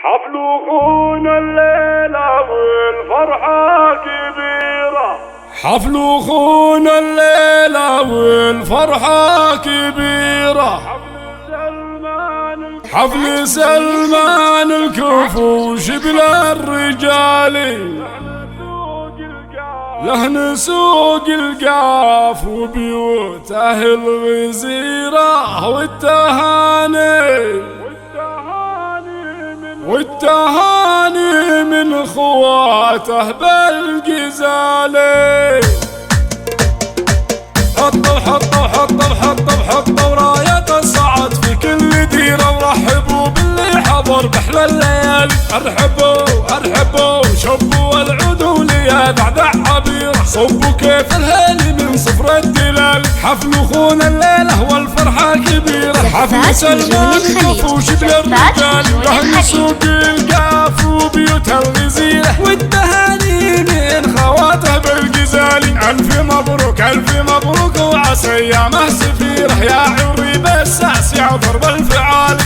حفل الليلة والفرحة كبيرة. حفل خونا الليلة والفرحة كبيرة. حفل سلمان الكفوش بلا الرجال، لهن سوق القاف وبيوته الغزيرة والتهاني من خواته بالجزالي. حطوا راية الصعد في كل ديرة، ورحبوا باللي حضر بأحلى الليالي. ارحبوا شبوا العدو ليا دعدع عبيرة، صبوا كيف الهيل من صفر الدلال. حفل خونا الليلة والفرحة كبيرة. حفل سلمان الكفوش بالرجال، لهن سوق القاف وبيوت الغزيرة، والتهاني من خواته بالجزالي. ألف مبروك وعسى ايامه سفيره، يا عري بساس يا ضرب الفعال.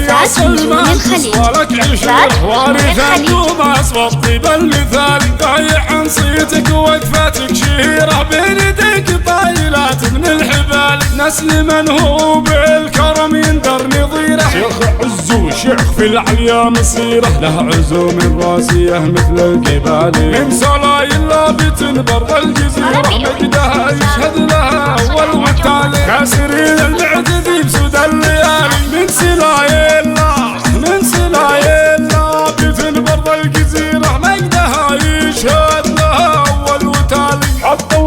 يا سلمان تصوالك عشره، وارث النوماس والطيب المثالي. ضايع عن صيتك ووقفتك شهيره، بين يديك طايلات من الحبال. نسل من هو بالكرم يندر نظيره، شيخ عزو شيخ في العليا مصيره. له عزوم راسيه مثل الجبال، من صلايل لابت برض الجزيره. مجدها يشهد لها اول والتالي، كاسرين المعد ذي بسود الليالي. من سلايل لابت برض الجزيره، مجدها يشهد لها اول والتالي. حطوا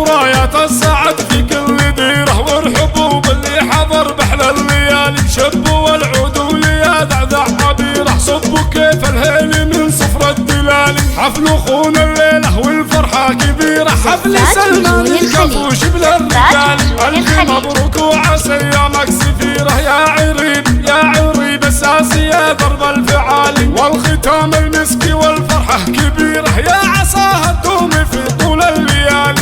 رايات السعد في كل ديره، وارحبوا باللي حضر بأحلى الليالي. شبوا العدو ليا دعدع عبيره، صبوا كيف الهيل من صفر الدلالي. حفل خونا الليله والفرحه كبيره. حفل سلمان الكفوش بالرجال، الف مبروك وعسى ايامك سفيره. يا عري بساسي يا ضرب الفعالي، والختام المسكي والفرحه كبيره. يا عساها تدوم في طول الليالي.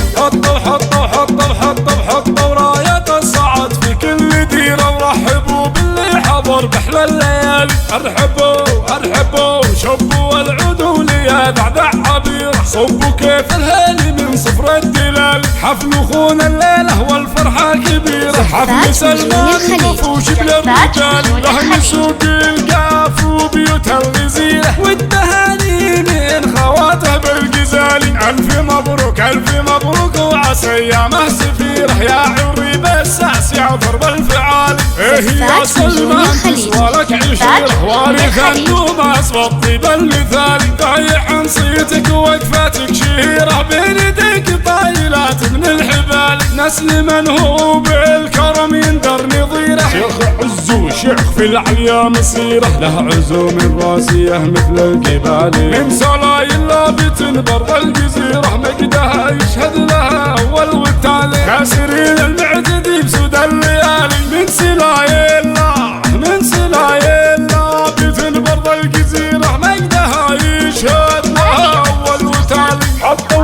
حطوا راية الصعد في كل ديرة، ورحبوا باللي حضر بأحلى الليالي. ارحبوا شبوا العدو ليا دعدع عبيرة، صبوا كيف الهيل من صفر الدلال. حفل خونا الليلة والفرحة كبيرة. حفل سلمان الكفوش بالرجال، لهن سوق القاف وبيوت الغزيرة، والتهاني من خواته بالجزالي. ألف مبروك وعسى ايامه سفيره، يا عري بساس يا ضرب الفعال. يا سلمان تصوالك عشره، وارث النوماس والطيب المثالي. ضايع عن صيتك ووقفتك شهيره، بين يديك طايلات من الحبال. نسل من هو بالكرم يندر نظيره، شيخ عزو شيخ في العليا مصيره. له عزوم راسيه مثل الجبال، من صلايل لابت برض الجزيره. مجدها يشهد لها اول والتالي، كاسرين المعد ذي بسود الليالي. من سلايل لابت برض الجزيره، مجدها يشهد لها اول والتالي. حطوا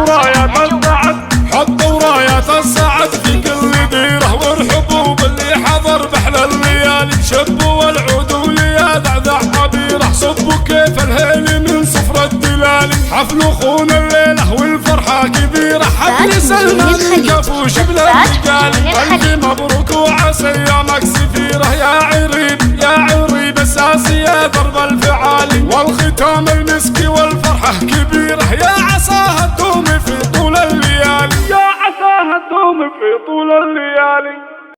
رايات السعد في كل ديره، وارحبوا باللي حضر بأحلى الليالي. شبوا العدو ليا دعدع عبيره، صبوا كيف الهيل من صفر الدلالي. حفل خونا الليله والفرحه كبيره. حفل سلمان الكفوش بالرجال، الف مبروك وعسى ايامك سفيره. يا عري بساسي يا ضرب الفعالي، والختام المسكي والفرحه كبيره. يا عساها تدوم في طول الليالي.